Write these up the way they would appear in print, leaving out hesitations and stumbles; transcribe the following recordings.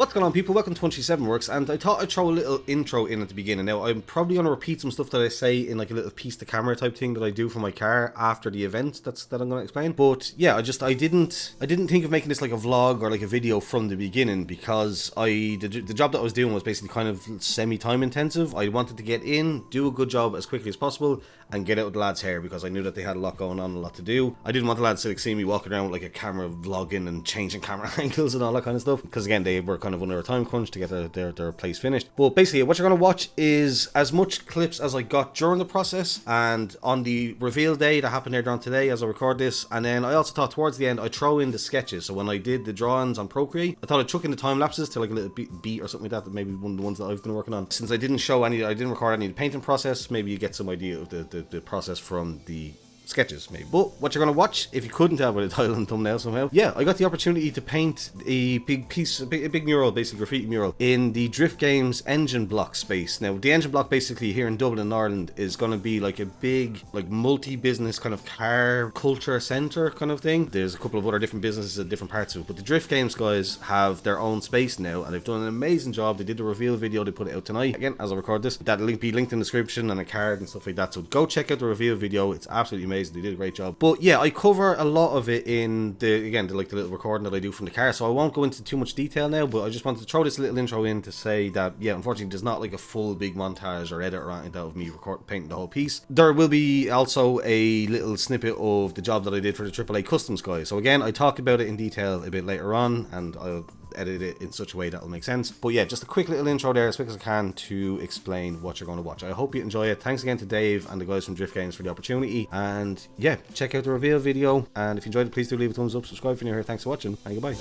What's going on, people? Welcome to 137 Works, and I thought I'd throw a little intro in at the beginning. Now, I'm probably going to repeat some stuff that I say in like a little piece to camera type thing that I do for my car after the event that I'm going to explain. But yeah, I didn't think of making this like a vlog or like a video from the beginning because the job that I was doing was basically kind of semi-time intensive. I wanted to get in, do a good job as quickly as possible, and get out the lads' hair because I knew that they had a lot going on, a lot to do. I didn't want the lads to like see me walking around with like a camera vlogging and changing camera angles and all that kind of stuff, because again, they were kind of under a time crunch to get their place finished. But basically what you're going to watch is as much clips as I got during the process and on the reveal day that happened later on today as I record this. And then I also thought towards the end I'd throw in the sketches. So when I did the drawings on Procreate, I thought I'd chuck in the time lapses to like a little beat or something like that maybe one of the ones that I've been working on. Since I didn't record any of the painting process, maybe you get some idea of the process from the sketches maybe. But what you're going to watch, if you couldn't tell by the title and thumbnail somehow, yeah, I got the opportunity to paint a big mural, basically graffiti mural, in the Drift Games engine block space. Now the engine block basically here in Dublin, Ireland, is going to be like a big like multi-business kind of car culture centre kind of thing. There's a couple of other different businesses at different parts of it, but the Drift Games guys have their own space now and they've done an amazing job. They did the reveal video, they put it out tonight, again as I record this. That'll be linked in the description and a card and stuff like that, so go check out the reveal video. It's absolutely amazing. They did a great job. But yeah, I cover a lot of it in the little recording that I do from the car, so I won't go into too much detail now, but I just wanted to throw this little intro in to say that yeah, unfortunately there's not like a full big montage or edit or anything of me painting the whole piece. There will be also a little snippet of the job that I did for the AAA Customs guys. So again, I talk about it in detail a bit later on and I'll edit it in such a way that'll make sense. But yeah, just a quick little intro there as quick as I can to explain what you're going to watch. I hope you enjoy it. Thanks again to Dave and the guys from Drift Games for the opportunity, and yeah, check out the reveal video, and if you enjoyed it, please do leave a thumbs up, subscribe if you're new here. Thanks for watching, and goodbye.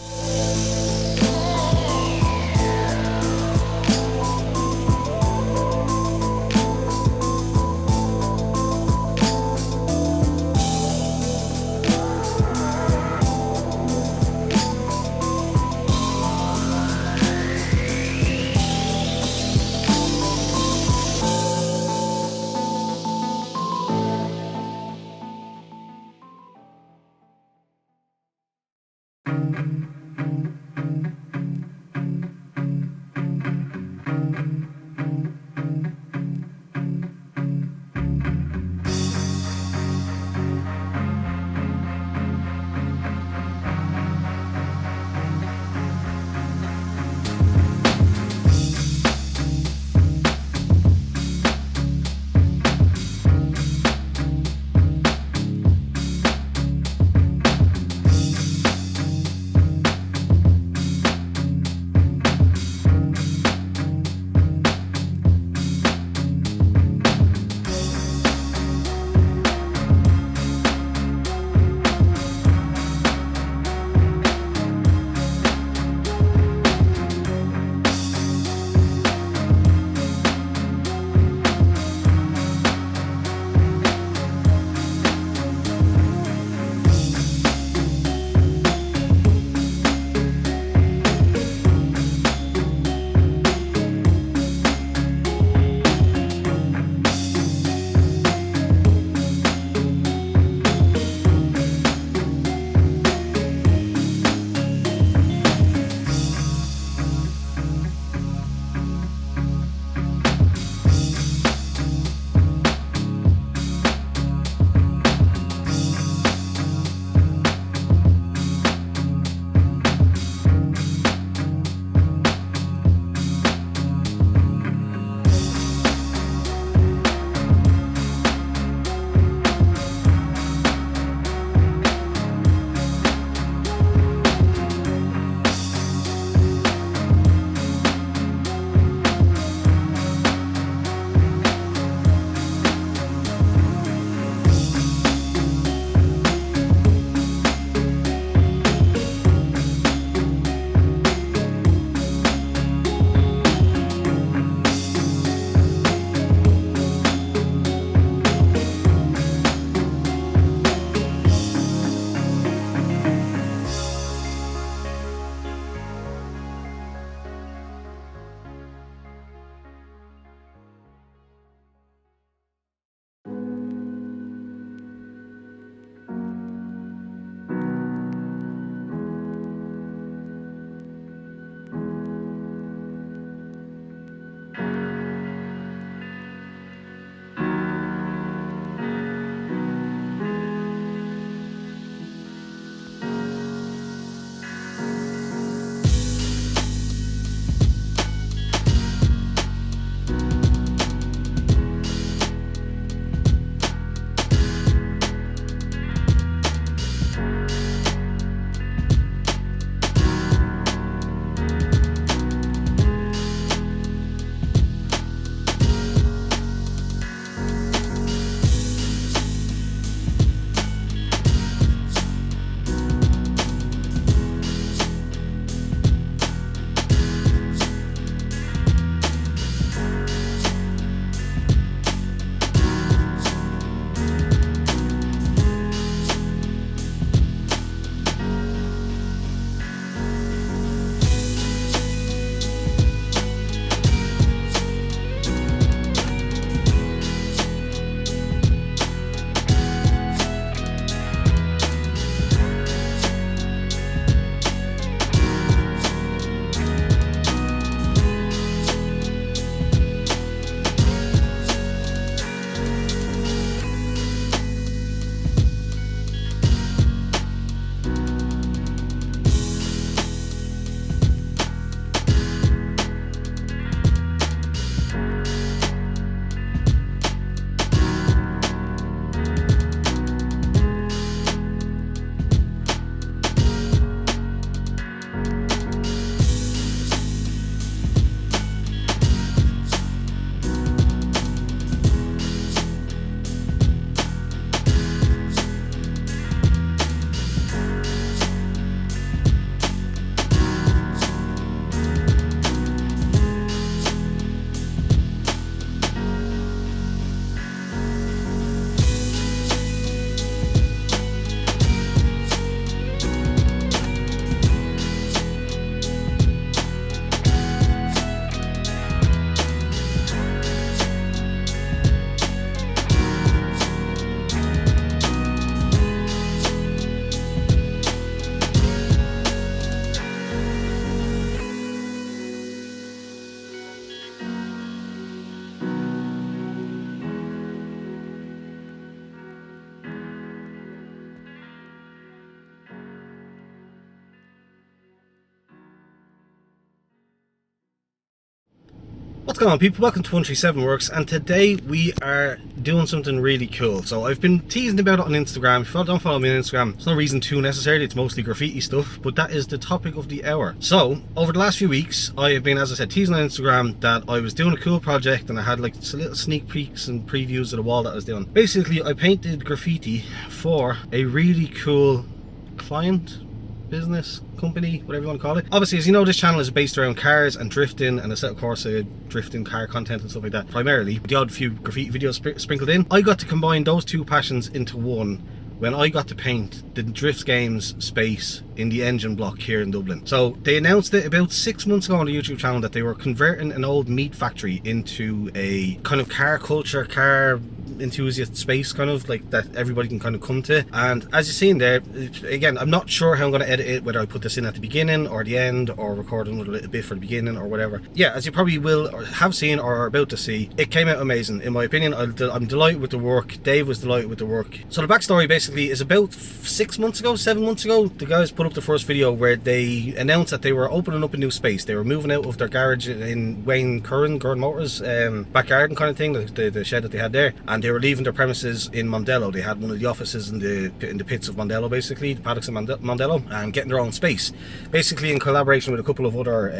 What's going on, people? Welcome to 137 Works, and today we are doing something really cool. So I've been teasing about it on Instagram. If you don't follow me on Instagram, there's no reason to necessarily, it's mostly graffiti stuff, but that is the topic of the hour. So over the last few weeks I have been, as I said, teasing on Instagram that I was doing a cool project, and I had like little sneak peeks and previews of the wall that I was doing. Basically I painted graffiti for a really cool client, business, company, whatever you want to call it. Obviously, as you know, this channel is based around cars and drifting, and a set of course drifting car content and stuff like that primarily, the odd few graffiti videos sprinkled in. I got to combine those two passions into one when I got to paint the Drift Games space in the engine block here in Dublin. So they announced it about 6 months ago on the YouTube channel that they were converting an old meat factory into a kind of car culture, car enthusiast space, kind of like that everybody can kind of come to. And as you're seeing there, again, I'm not sure how I'm going to edit it, whether I put this in at the beginning or the end, or record another little bit for the beginning or whatever. Yeah, as you probably will or have seen or are about to see, it came out amazing in my opinion. I'm delighted with the work. Dave was delighted with the work. So the backstory basically is about 7 months ago, the guys put up the first video where they announced that they were opening up a new space. They were moving out of their garage in Wayne Curran Motors back garden kind of thing, the shed that they had there, and they were leaving their premises in Mondello. They had one of the offices in the pits of Mondello, basically the paddocks of Mondello, and getting their own space, basically in collaboration with a couple of other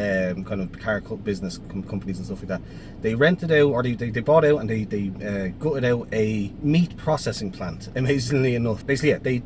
kind of car business companies and stuff like that. They rented out, or they bought out, and they gutted out a meat processing plant, amazingly enough. Basically, yeah, they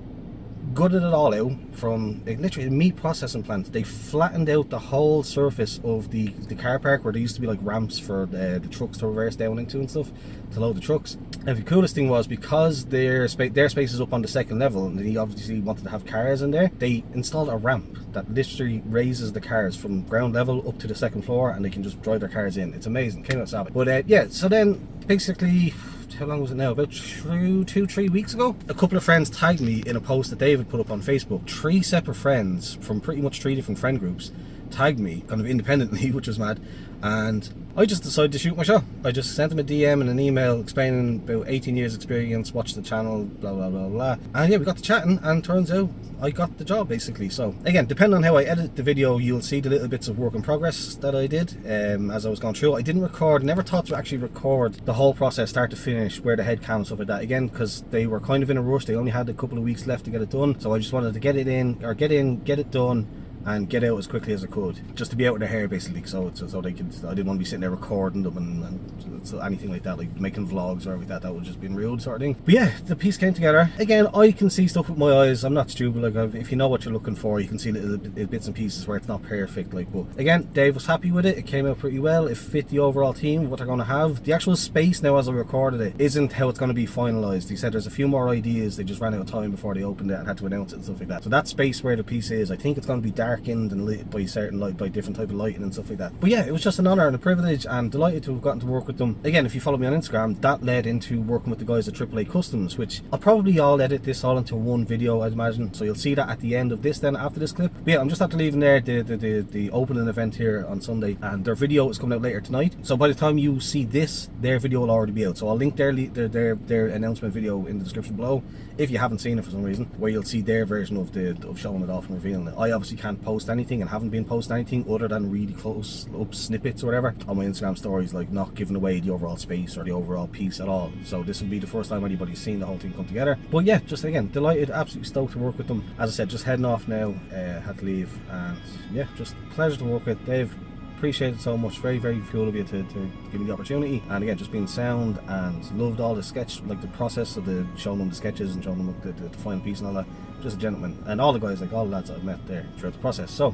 gutted it all out from literally a meat processing plant. They flattened out the whole surface of the car park where there used to be like ramps for the trucks to reverse down into and stuff to load the trucks. And the coolest thing was, because their space is up on the second level, and he obviously wanted to have cars in there, they installed a ramp that literally raises the cars from ground level up to the second floor, and they can just drive their cars in. It's amazing. Came out savage. But yeah, so then basically, how long was it now? About 2-3 weeks ago, a couple of friends tagged me in a post that David put up on Facebook. 3 separate friends from pretty much 3 different friend groups tagged me kind of independently, which was mad, and I just decided to shoot my shot. I just sent them a DM and an email explaining about 18 years experience, watch the channel, blah blah blah blah, and yeah, we got to chatting, and turns out I got the job basically. So again, depending on how I edit the video, you'll see the little bits of work in progress that I did as I was going through. I didn't record, never thought to actually record the whole process start to finish, where the head cam, stuff like that, again because they were kind of in a rush. They only had a couple of weeks left to get it done, so I just wanted to get it done and get out as quickly as I could, just to be out of their hair basically, so they could. I didn't want to be sitting there recording them and so anything like that, like making vlogs or everything. That would just be rude, sort of thing. But yeah, the piece came together. Again, I can see stuff with my eyes. I'm not stupid. Like, if you know what you're looking for, you can see little bits and pieces where it's not perfect. Like, but again, Dave was happy with it. It came out pretty well. It fit the overall theme, what they're going to have. The actual space now, as I recorded it, isn't how it's going to be finalized. He said there's a few more ideas. They just ran out of time before they opened it and had to announce it and stuff like that. So that space where the piece is, I think it's going to be darkened and lit by certain light, by different type of lighting and stuff like that. But yeah, it was just an honor and a privilege, and delighted to have gotten to work with them. Again, if you follow me on Instagram, that led into working with the guys at AAA Customs, which I'll probably edit this all into one video, I'd imagine, so you'll see that at the end of this then, after this clip. But yeah, I'm just after leaving there, the opening event here on Sunday, and their video is coming out later tonight, so by the time you see this, their video will already be out. So I'll link their announcement video in the description below, if you haven't seen it for some reason, where you'll see their version of showing it off and revealing it. I obviously can't post anything and haven't been posting anything other than really close up snippets or whatever on my Instagram stories, like not giving away the overall space or the overall piece at all. So this will be the first time anybody's seen the whole thing come together. But yeah, just again, delighted, absolutely stoked to work with them. As I said, just heading off now, had to leave, and yeah, just a pleasure to work with Dave. Appreciate it so much. Very, very cool of you to give me the opportunity, and again, just being sound, and loved all the sketch, like the process of showing them the sketches and showing them the final piece and all that. Just a gentleman, and all the guys, like all the lads I've met there throughout the process. So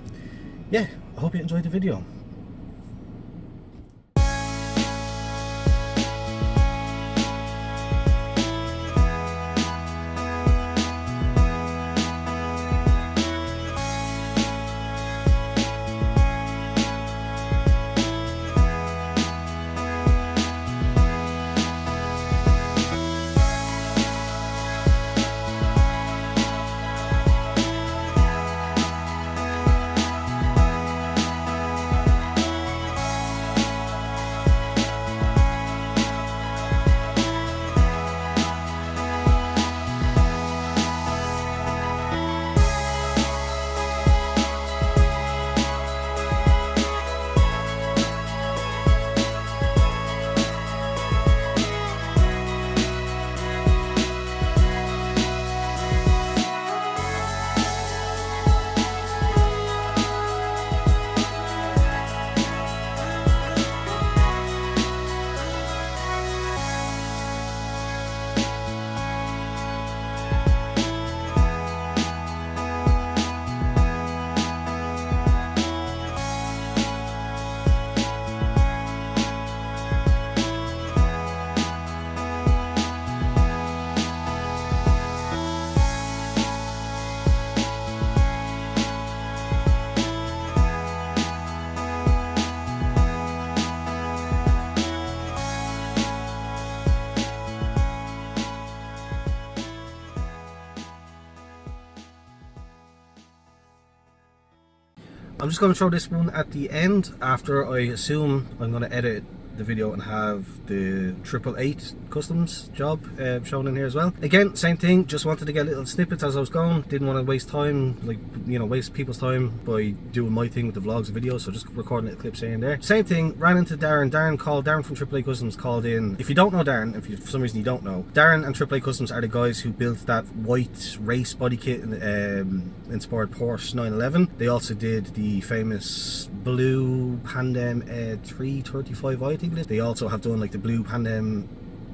yeah, I hope you enjoyed the video. I'm just going to throw this one at the end after I assume I'm going to edit the video and have the 888 customs job shown in here as well. Again, same thing, just wanted to get little snippets as I was going, didn't want to waste time, like, you know, waste people's time by doing my thing with the vlogs and videos, so just recording little clips here and there. Same thing, ran into Darren from 888 Customs called in. If you don't know Darren, if you, for some reason you don't know, Darren and 888 Customs are the guys who built that white race body kit inspired Porsche 911. They also did the famous blue Pandem 335i, I think it is. They also have done like the blue Pandem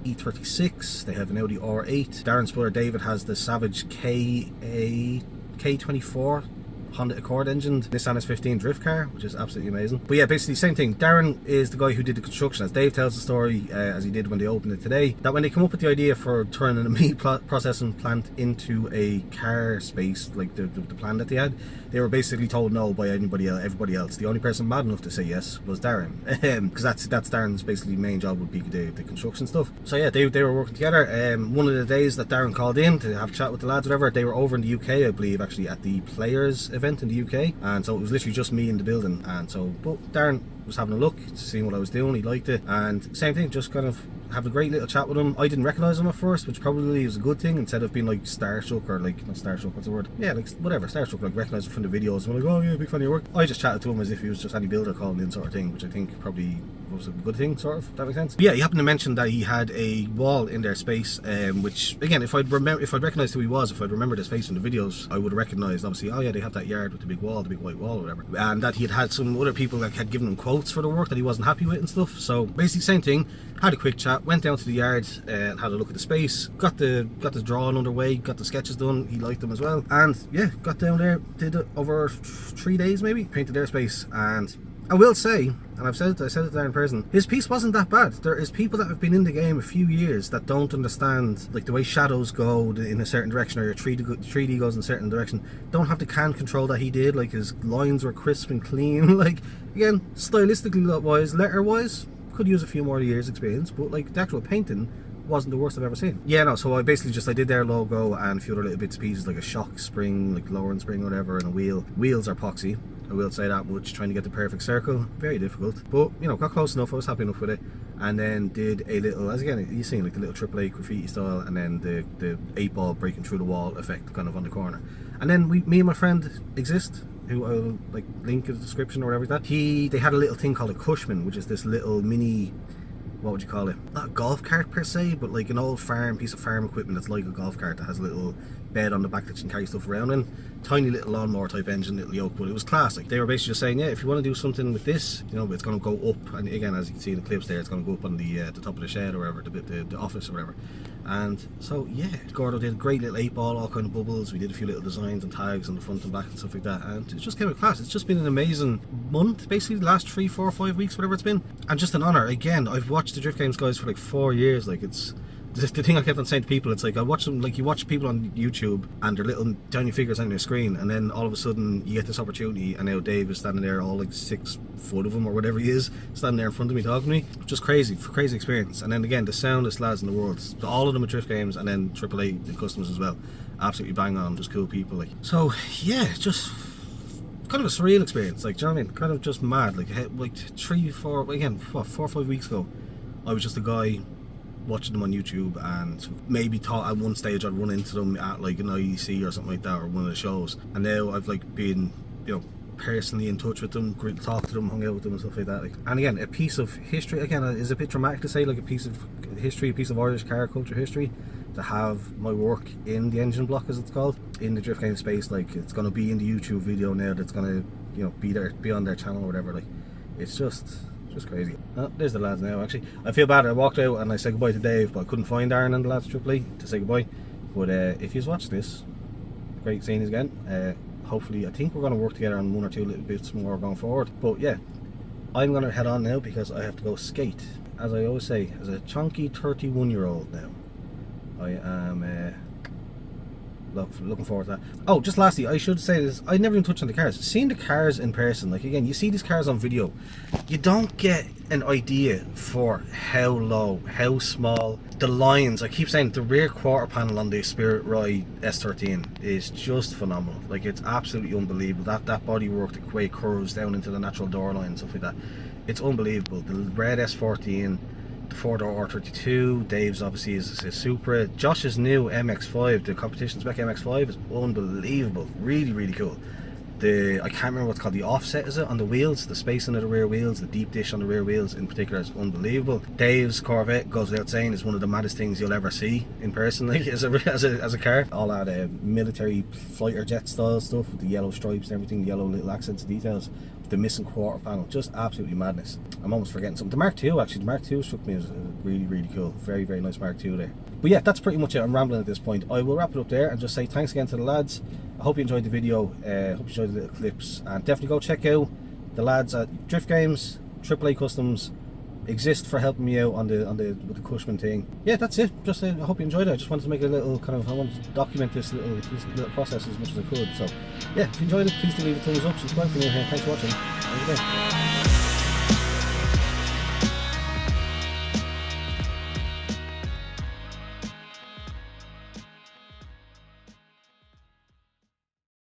E36. They have an Audi R8. Darren's brother David has the Savage K24 Honda Accord engined Nissan S15 drift car, which is absolutely amazing. But yeah, basically same thing. Darren is the guy who did the construction, as Dave tells the story, as he did when they opened it today, that when they come up with the idea for turning a meat processing plant into a car space, like the plan that they had, they were basically told no by everybody else. The only person mad enough to say yes was Darren, because that's Darren's basically main job would be the construction stuff. So yeah, they were working together. One of the days that Darren called in to have a chat with the lads, whatever, they were over in the UK, I believe, actually at the Players event in the UK, and so it was literally just me in the building. And so, but Darren was having a look to see what I was doing, he liked it, and same thing, just kind of have a great little chat with him. I didn't recognise him at first, which probably was a good thing, instead of being like starstruck, or like, not starstruck, what's the word? Yeah, like whatever, starstruck, like recognise him from the videos, and I'm like, oh yeah, big fan of your work. I just chatted to him as if he was just any builder calling in, sort of thing, which I think probably was a good thing, sort of, if that makes sense. But yeah, he happened to mention that he had a wall in their space, which again, if I'd recognised who he was, if I'd remembered his face from the videos, I would have recognised, obviously, oh yeah, they have that yard with the big wall, the big white wall or whatever, and that he had some other people that had given him quotes for the work that he wasn't happy with and stuff. So basically same thing, had a quick chat, went down to the yard and had a look at the space, got the drawing underway, got the sketches done, he liked them as well, and yeah, got down there, did it over 3 days maybe, painted their space. And I will say, and I said it there in person, his piece wasn't that bad. There is people that have been in the game a few years that don't understand, like, the way shadows go in a certain direction, or your 3D goes in a certain direction, don't have the can control that he did. Like, his lines were crisp and clean. Like, again, stylistically wise, letter wise, could use a few more years experience, but like the actual painting wasn't the worst I've ever seen. Yeah, no, so I basically just, I did their logo and a few other little bits and pieces, like a shock spring, like lowering spring or whatever, and a wheel. Wheels are epoxy, I will say that much, trying to get the perfect circle, very difficult, but you know, got close enough, I was happy enough with it. And then did a little, as again, you've seen like the little AAA graffiti style, and then the 8-ball breaking through the wall effect kind of on the corner. And then me and my friend Exist, who I'll like link in the description or whatever that, they had a little thing called a Cushman, which is this little mini, what would you call it? Not a golf cart per se, but like an old piece of farm equipment that's like a golf cart, that has a little bed on the back that you can carry stuff around in. Tiny little lawnmower type engine, little yoke, but it was classic. They were basically just saying, yeah, if you want to do something with this, you know, it's going to go up, and again, as you can see in the clips there, it's going to go up on the top of the shed or whatever, the office or whatever. And so yeah, Gordo did a great little 8-ball, all kind of bubbles. We did a few little designs and tags on the front and back and stuff like that, and it just came out class. It's just been an amazing month, basically, the last 3, 4, 5 weeks, whatever it's been, and just an honour. Again, I've watched the Drift Games guys for like 4 years. Like, it's the thing I kept on saying to people, it's like, I watch them, like you watch people on YouTube and they're little tiny figures on their screen, and then all of a sudden you get this opportunity, and now Dave is standing there, all like 6 foot of him or whatever he is, standing there in front of me talking to me. Just crazy experience. And then again, the soundest lads in the world, all of them at Drift Games, and then 888 the customers as well, absolutely bang on, just cool people. Like, so yeah, just kind of a surreal experience, like, do you know what I mean? Kind of just mad. Like 3, 4, again, 4 or 5 weeks ago, I was just a guy watching them on YouTube, and maybe thought at one stage I'd run into them at like an IEC or something like that, or one of the shows, and now I've like been, you know, personally in touch with them, talked to them, hung out with them and stuff like that. Like, and again, a piece of history, again, is a bit dramatic to say, like a piece of history, a piece of Irish car culture history, to have my work in the engine block, as it's called, in the Drift Game space. Like, it's going to be in the YouTube video now, that's going to, you know, be on their channel or whatever. Like, it's just crazy. Oh, there's the lads now. Actually, I feel bad, I walked out and I said goodbye to Dave, but I couldn't find Aaron and the lads triply to say goodbye. But if you've watched this, great seeing you again. Hopefully, I think we're going to work together on 1 or 2 little bits more going forward. But yeah, I'm going to head on now because I have to go skate. As I always say, as a chunky 31-year-old now, I am looking forward to that. Oh, just lastly, I should say this, I never even touched on the cars. Seeing the cars in person, like again, you see these cars on video, you don't get an idea for how low, how small, the lines, I keep saying the rear quarter panel on the Spirit Ride S13 is just phenomenal. Like it's absolutely unbelievable. That bodywork, the way it curves down into the natural door line and stuff like that, it's unbelievable. The red S14, the 4-door R32, Dave's obviously is a Supra. Josh's new MX-5, the competition spec MX-5 is unbelievable, really cool. I can't remember what's called, the offset is it on the wheels, the spacing of the rear wheels, the deep dish on the rear wheels in particular is unbelievable. Dave's Corvette, goes without saying, is one of the maddest things you'll ever see in person, like as a car. All that military fighter jet style stuff with the yellow stripes and everything, the yellow little accents and details, the missing quarter panel, just absolutely madness. I'm almost forgetting something. The Mark II, actually, the Mark II struck me as really cool. Very nice Mark II there. But yeah, that's pretty much it. I'm rambling at this point. I will wrap it up there and just say thanks again to the lads. I hope you enjoyed the video. Hope you enjoyed the little clips, and definitely go check out the lads at Drift Games. AAA Customs exist for helping me out on the with the Cushman thing. Yeah, that's it. Just I hope you enjoyed it. I just wanted to make a little kind of, I wanted to document this little process as much as I could. So yeah, if you enjoyed it, please do leave a thumbs up, subscribe for me here. Thanks for watching. Have a good day.